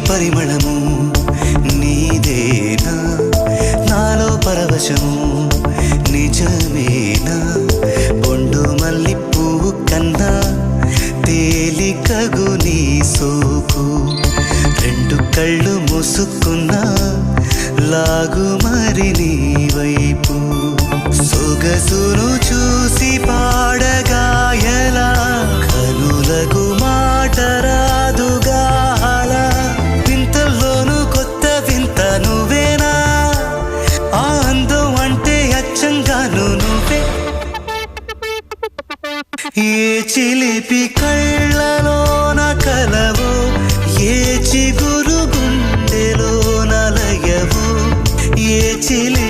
పరిమళము నీదేనా నాలో పరవశము నిజమేనా బొండు మల్లి పువ్వు కన్నా తేలికగు నీ సోకు రెండు కళ్ళు మూసుకున్నా లాగు మరి నీ వైపు సొగసును చూసి పాడగాయలా కనులకు మాట రాదుగా అలా వింతల్లోనూ కొత్త వింత నువ్వేనా ఆ అందం అంటే అచ్చంగాను నువ్వే ఏ చిలిపి కళ్ళలోన కలవో ఏ చిగురు గుండెలో నలయవో ఏ చిలి